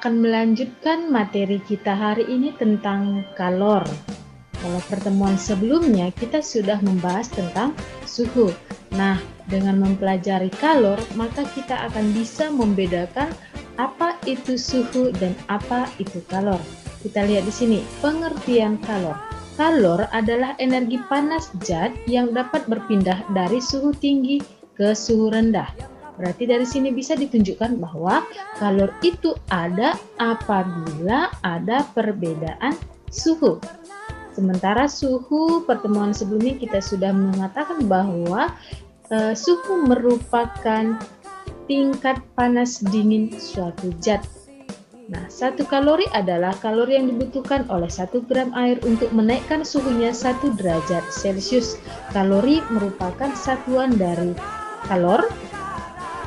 akan melanjutkan materi kita hari ini tentang kalor. Kalau pertemuan sebelumnya kita sudah membahas tentang suhu. Nah, dengan mempelajari kalor, maka kita akan bisa membedakan apa itu suhu dan apa itu kalor. Kita lihat di sini, pengertian kalor. Kalor adalah energi panas zat yang dapat berpindah dari suhu tinggi ke suhu rendah. Berarti dari sini bisa ditunjukkan bahwa kalor itu ada apabila ada perbedaan suhu. Sementara suhu, pertemuan sebelumnya kita sudah mengatakan bahwa suhu merupakan tingkat panas dingin suatu zat. Nah, 1 kalori adalah kalori yang dibutuhkan oleh 1 gram air untuk menaikkan suhunya 1 derajat Celcius. Kalori merupakan satuan dari kalor.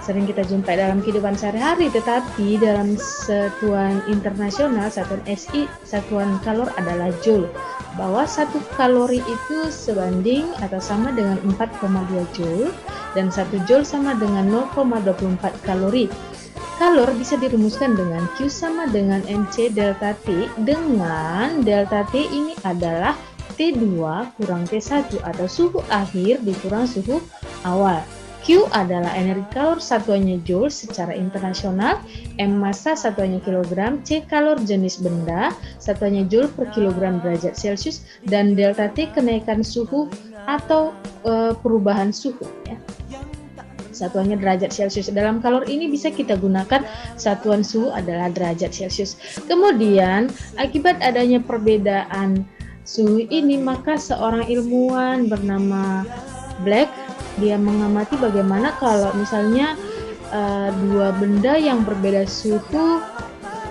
Sering kita jumpai dalam kehidupan sehari-hari, tetapi dalam satuan internasional, satuan SI, satuan kalor adalah joule. Bahwa 1 kalori itu sebanding atau sama dengan 4,2 joule dan 1 joule sama dengan 0,24 kalori. Kalor bisa dirumuskan dengan Q sama dengan MC delta T, dengan delta T ini adalah T2 kurang T1 atau suhu akhir dikurang suhu awal. Q adalah energi kalor satuannya joule secara internasional, M massa satuannya kilogram, C kalor jenis benda satuannya joule per kilogram derajat Celcius, dan delta T kenaikan suhu atau perubahan suhu ya. Satuannya derajat Celcius. Dalam kalor ini bisa kita gunakan satuan suhu adalah derajat Celcius. Kemudian akibat adanya perbedaan suhu ini, maka seorang ilmuwan bernama Black, dia mengamati bagaimana kalau misalnya dua benda yang berbeda suhu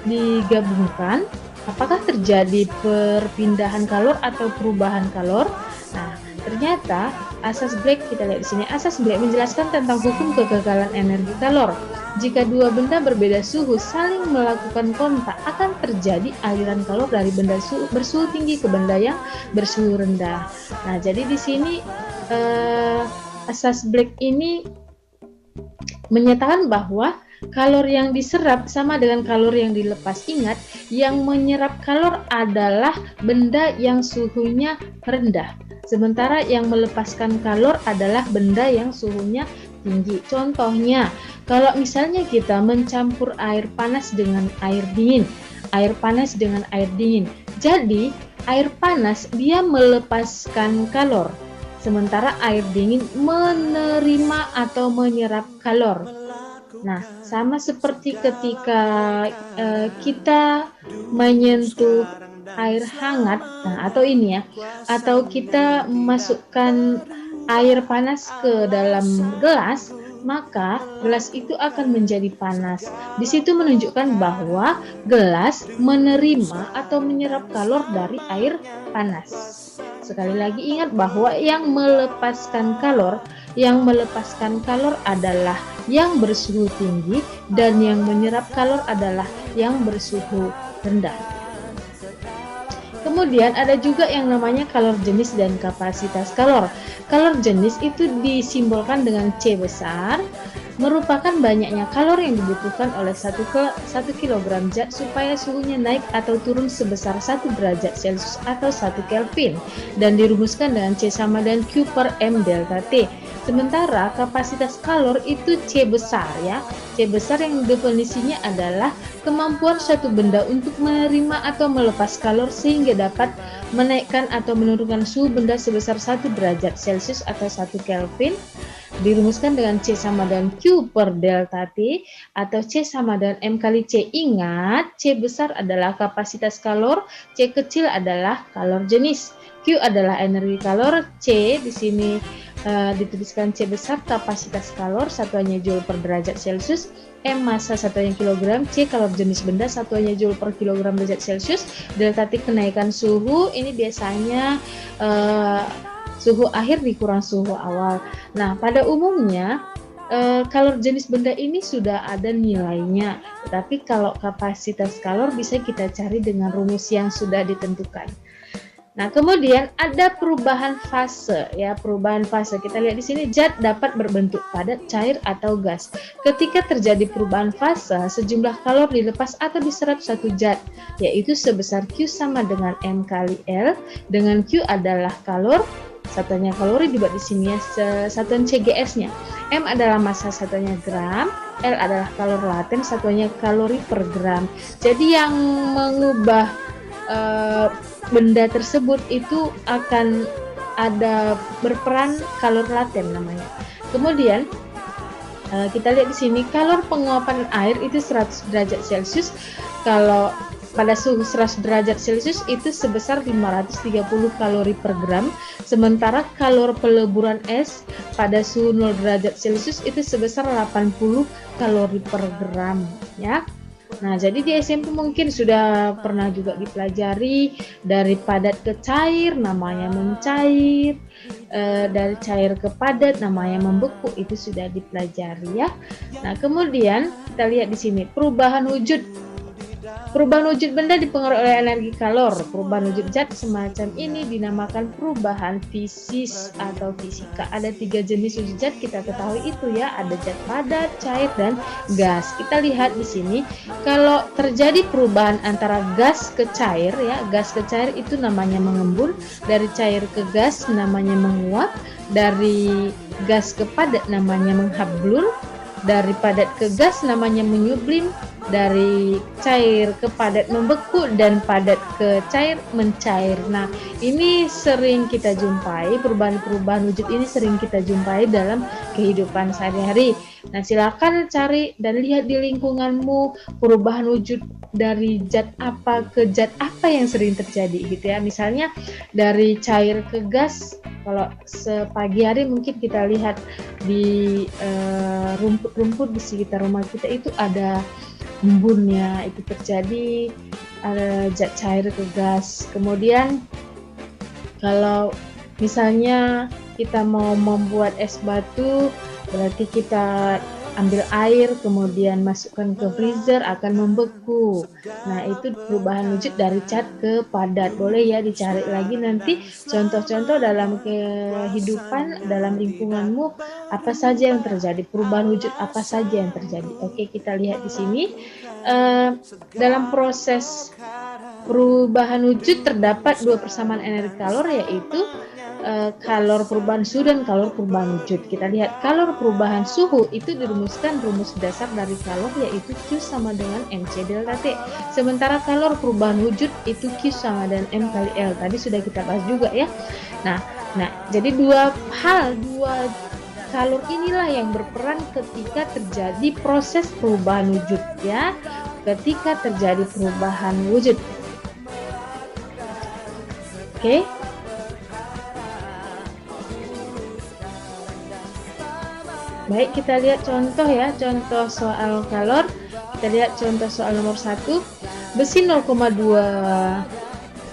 digabungkan, apakah terjadi perpindahan kalor atau perubahan kalor. Nah, ternyata asas Black, kita lihat di sini, asas Black menjelaskan tentang hukum kegagalan energi kalor. Jika dua benda berbeda suhu saling melakukan kontak, akan terjadi aliran kalor dari benda bersuhu tinggi ke benda yang bersuhu rendah. Nah, jadi di sini asas Black ini menyatakan bahwa kalor yang diserap sama dengan kalor yang dilepas. Ingat, yang menyerap kalor adalah benda yang suhunya rendah, sementara yang melepaskan kalor adalah benda yang suhunya tinggi. Contohnya, kalau misalnya kita mencampur air panas dengan air dingin, air panas dengan air dingin, jadi air panas dia melepaskan kalor, sementara air dingin menerima atau menyerap kalor. Nah, sama seperti ketika kita menyentuh air hangat, nah, atau ini ya, atau kita memasukkan air panas ke dalam gelas, maka gelas itu akan menjadi panas. Di situ menunjukkan bahwa gelas menerima atau menyerap kalor dari air panas. Sekali lagi ingat bahwa yang melepaskan kalor adalah yang bersuhu tinggi dan yang menyerap kalor adalah yang bersuhu rendah. Kemudian ada juga yang namanya kalor jenis dan kapasitas kalor. Kalor jenis itu disimbolkan dengan C besar, merupakan banyaknya kalor yang dibutuhkan oleh 1 kg zat supaya suhunya naik atau turun sebesar 1 derajat Celcius atau 1 Kelvin, dan dirumuskan dengan C sama dengan Q per M delta T. Sementara kapasitas kalor itu C besar ya. C besar yang definisinya adalah kemampuan suatu benda untuk menerima atau melepas kalor sehingga dapat menaikkan atau menurunkan suhu benda sebesar 1 derajat Celcius atau 1 Kelvin, dirumuskan dengan C sama dengan Q per delta T atau C sama dengan M kali C. Ingat, C besar adalah kapasitas kalor, C kecil adalah kalor jenis. Q adalah energi kalor, C di sini dituliskan C besar kapasitas kalor, satuannya joule per derajat Celcius, M massa satuannya kilogram, C kalor jenis benda satuannya joule per kilogram derajat Celcius, delta T kenaikan suhu, ini biasanya suhu akhir dikurang suhu awal. Nah, pada umumnya kalor jenis benda ini sudah ada nilainya, tetapi kalau kapasitas kalor bisa kita cari dengan rumus yang sudah ditentukan. Nah, kemudian ada perubahan fase ya, perubahan fase. Kita lihat di sini zat dapat berbentuk padat, cair atau gas. Ketika terjadi perubahan fase, sejumlah kalor dilepas atau diserap satu zat, yaitu sebesar Q sama dengan M kali L, dengan Q adalah kalor, satuannya kalori dibuat di sini ya, satuan CGS-nya. M adalah massa, satuannya gram, L adalah kalor laten, satuannya kalori per gram. Jadi yang mengubah benda tersebut itu akan ada berperan kalor laten namanya. Kemudian kita lihat di sini kalor penguapan air itu 100 derajat Celcius. Kalau pada suhu 100 derajat Celcius itu sebesar 530 kalori per gram, sementara kalor peleburan es pada suhu 0 derajat Celcius itu sebesar 80 kalori per gram ya. Nah, jadi di SMP mungkin sudah pernah juga dipelajari dari padat ke cair namanya mencair, dari cair ke padat namanya membeku, itu sudah dipelajari ya. Nah, kemudian kita lihat di sini perubahan wujud. Perubahan wujud benda dipengaruhi oleh energi kalor. Perubahan wujud zat semacam ini dinamakan perubahan fisis atau fisika. Ada 3 jenis wujud zat kita ketahui itu ya, ada zat padat, cair, dan gas. Kita lihat di sini, kalau terjadi perubahan antara gas ke cair ya, gas ke cair itu namanya mengembun, dari cair ke gas namanya menguap, dari gas ke padat namanya menghablur, dari padat ke gas namanya menyublim, dari cair ke padat membeku, dan padat ke cair mencair. Nah, ini sering kita jumpai, perubahan-perubahan wujud ini sering kita jumpai dalam kehidupan sehari-hari. Nah, silakan cari dan lihat di lingkunganmu perubahan wujud dari zat apa ke zat apa yang sering terjadi gitu ya. Misalnya dari cair ke gas, kalau sepagi hari mungkin kita lihat di rumput-rumput di sekitar rumah kita itu ada embunnya, itu terjadi ada zat cair ke gas. Kemudian kalau misalnya kita mau membuat es batu, berarti kita ambil air kemudian masukkan ke freezer akan membeku. Nah, itu perubahan wujud dari cat ke padat. Boleh ya dicari lagi nanti contoh-contoh dalam kehidupan, dalam lingkunganmu apa saja yang terjadi, perubahan wujud apa saja yang terjadi. Oke, kita lihat di sini dalam proses perubahan wujud terdapat 2 persamaan energi kalor, yaitu kalor perubahan suhu dan kalor perubahan wujud. Kita lihat kalor perubahan suhu itu dirumuskan rumus dasar dari kalor, yaitu Q sama dengan MC delta T. Sementara kalor perubahan wujud itu Q sama dengan M kali L. Tadi sudah kita bahas juga ya. Nah, jadi dua kalor inilah yang berperan ketika terjadi proses perubahan wujud ya. Ketika terjadi perubahan wujud. Oke. Baik, kita lihat contoh ya, contoh soal kalor. Kita lihat contoh soal nomor 1. Besi 0,2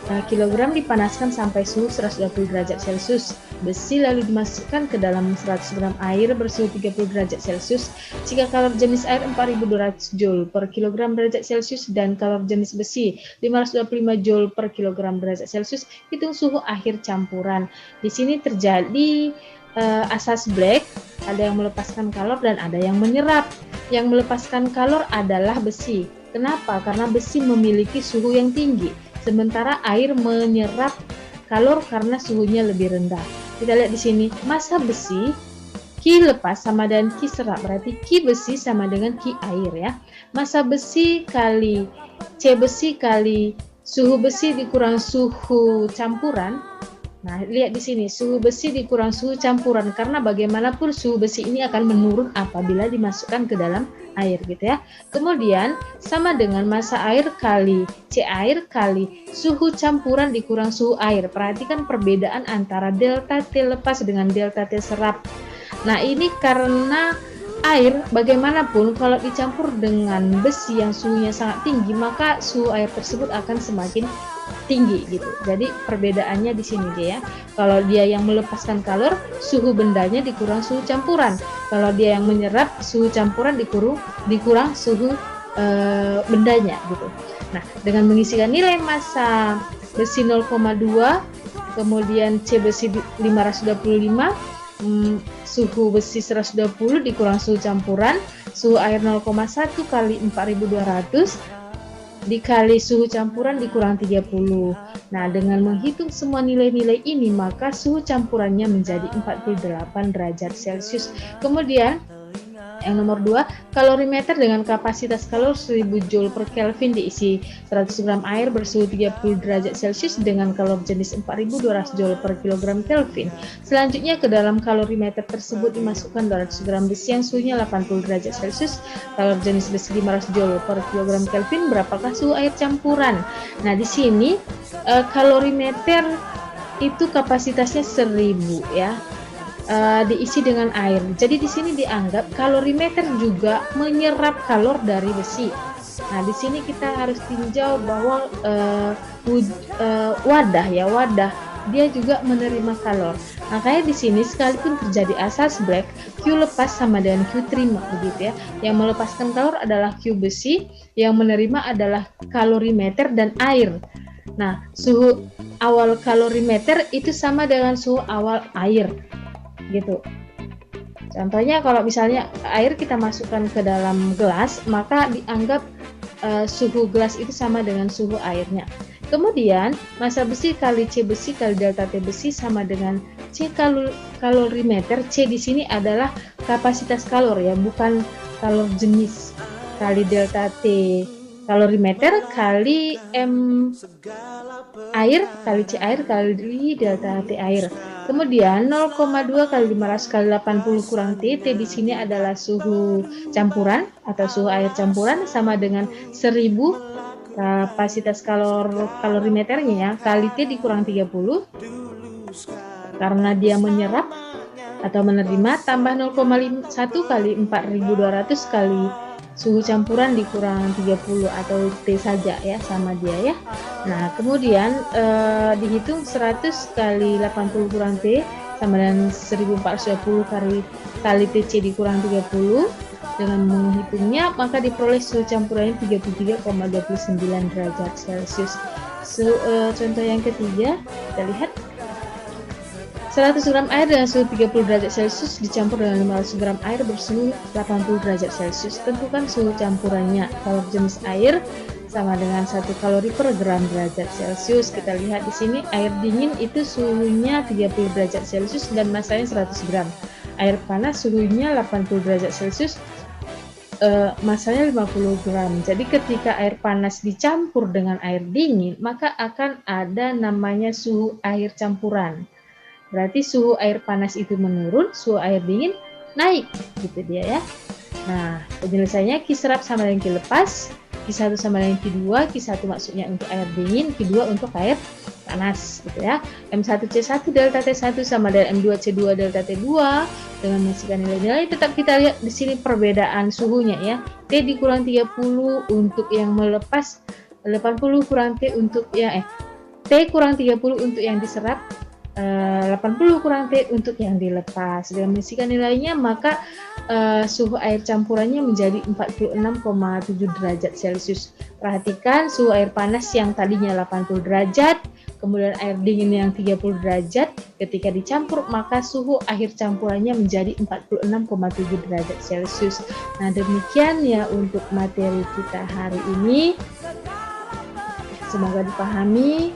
kg dipanaskan sampai suhu 120 derajat Celcius. Besi lalu dimasukkan ke dalam 100 gram air bersuhu 30 derajat Celcius. Jika kalor jenis air 4200 Joule per kilogram derajat Celcius dan kalor jenis besi 525 Joule per kilogram derajat Celcius, hitung suhu akhir campuran. Di sini terjadi asas Black, ada yang melepaskan kalor dan ada yang menyerap. Yang melepaskan kalor adalah besi. Kenapa? Karena besi memiliki suhu yang tinggi, sementara air menyerap kalor karena suhunya lebih rendah. Kita lihat di sini, massa besi Q lepas sama dengan Q serap, berarti Q besi sama dengan Q air ya. Massa besi kali C besi kali suhu besi dikurang suhu campuran. Nah, lihat di sini, suhu besi dikurang suhu campuran, karena bagaimanapun suhu besi ini akan menurun apabila dimasukkan ke dalam air gitu ya. Kemudian sama dengan massa air kali C air kali suhu campuran dikurang suhu air. Perhatikan perbedaan antara delta T lepas dengan delta T serap. Nah, ini karena air bagaimanapun kalau dicampur dengan besi yang suhunya sangat tinggi, maka suhu air tersebut akan semakin tinggi gitu. Jadi perbedaannya di sini dia ya. Kalau dia yang melepaskan kalor, suhu bendanya dikurang suhu campuran. Kalau dia yang menyerap, suhu campuran dikurang suhu bendanya gitu. Nah, dengan mengisikan nilai massa besi 0,2, kemudian C besi 525, suhu besi 120 dikurang suhu campuran, suhu air 0,1 kali 4200 dikali suhu campuran dikurang 30. Nah, dengan menghitung semua nilai-nilai ini, maka suhu campurannya menjadi 48 derajat Celcius. Kemudian yang nomor 2, kalorimeter dengan kapasitas kalor 1000 Joule per Kelvin diisi 100 gram air bersuhu 30 derajat Celcius dengan kalor jenis 4200 Joule per kilogram Kelvin. Selanjutnya ke dalam kalorimeter tersebut dimasukkan 200 gram besi yang suhunya 80 derajat Celcius, kalor jenis besi 500 Joule per kilogram Kelvin. Berapakah suhu air campuran? Nah, di sini kalorimeter itu kapasitasnya 1000 ya. Diisi dengan air. Jadi di sini dianggap kalorimeter juga menyerap kalor dari besi. Nah, di sini kita harus tinjau bahwa wadah dia juga menerima kalor. Makanya di sini sekalipun terjadi asas black, Q lepas sama dengan Q terima begitu ya. Yang melepaskan kalor adalah Q besi, yang menerima adalah kalorimeter dan air. Nah, suhu awal kalorimeter itu sama dengan suhu awal air. Gitu. Contohnya kalau misalnya air kita masukkan ke dalam gelas, maka dianggap suhu gelas itu sama dengan suhu airnya. Kemudian massa besi kali C besi kali delta T besi sama dengan C kalorimeter. C di sini adalah kapasitas kalor ya, bukan kalor jenis, kali delta T kalorimeter kali M air kali C air kali delta T air. Kemudian 0,2 kali 500 kali 80 kurang T. T di sini adalah suhu campuran atau suhu air campuran sama dengan 1000 kapasitas kalorimeternya ya, kali T dikurang 30 karena dia menyerap atau menerima, tambah 0,1 kali 4200 kali suhu campuran dikurang 30 atau T saja ya, sama dia ya. Nah, kemudian dihitung 100 kali 80 kurang T sama dengan 1420 kali TC dikurang 30. Dengan menghitungnya maka diperoleh suhu campurannya 33,29 derajat Celcius. Contoh yang ketiga, kita lihat 100 gram air dengan suhu 30 derajat Celcius dicampur dengan 500 gram air bersuhu 80 derajat Celcius. Tentukan suhu campurannya. Kalor jenis air sama dengan 1 kalori per gram derajat Celcius. Kita lihat di sini air dingin itu suhunya 30 derajat Celcius dan massanya 100 gram. Air panas suhunya 80 derajat Celcius, massanya 50 gram. Jadi ketika air panas dicampur dengan air dingin, maka akan ada namanya suhu air campuran. Berarti suhu air panas itu menurun, suhu air dingin naik, gitu dia ya. Nah, penyelesaiannya Q serap sama dengan Q lepas, Q1 sama dengan Q2, Q1 maksudnya untuk air dingin, Q2 untuk air panas, gitu ya. M1C1 delta T1 sama dengan M2C2 delta T2. Dengan mengisikan nilai-nilai, tetap kita lihat di sini perbedaan suhunya ya. T dikurang 30 untuk yang melepas, 80 kurang T untuk yang T kurang 30 untuk yang diserap, 80 kurang T untuk yang dilepas. Dengan mengisikan nilainya maka suhu air campurannya menjadi 46,7 derajat Celcius. Perhatikan suhu air panas yang tadinya 80 derajat, kemudian air dingin yang 30 derajat, ketika dicampur maka suhu air campurannya menjadi 46,7 derajat Celcius. Nah, demikian ya untuk materi kita hari ini. Semoga dipahami.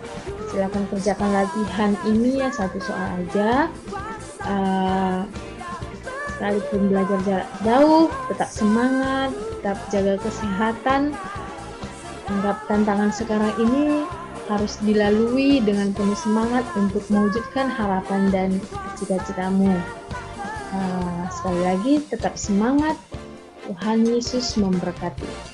Silakan kerjakan latihan ini ya, satu soal aja. Sekalipun belajar jarak jauh, tetap semangat, tetap jaga kesehatan. Anggap tantangan sekarang ini harus dilalui dengan penuh semangat untuk mewujudkan harapan dan cita-citamu. Sekali lagi, tetap semangat. Tuhan Yesus memberkati.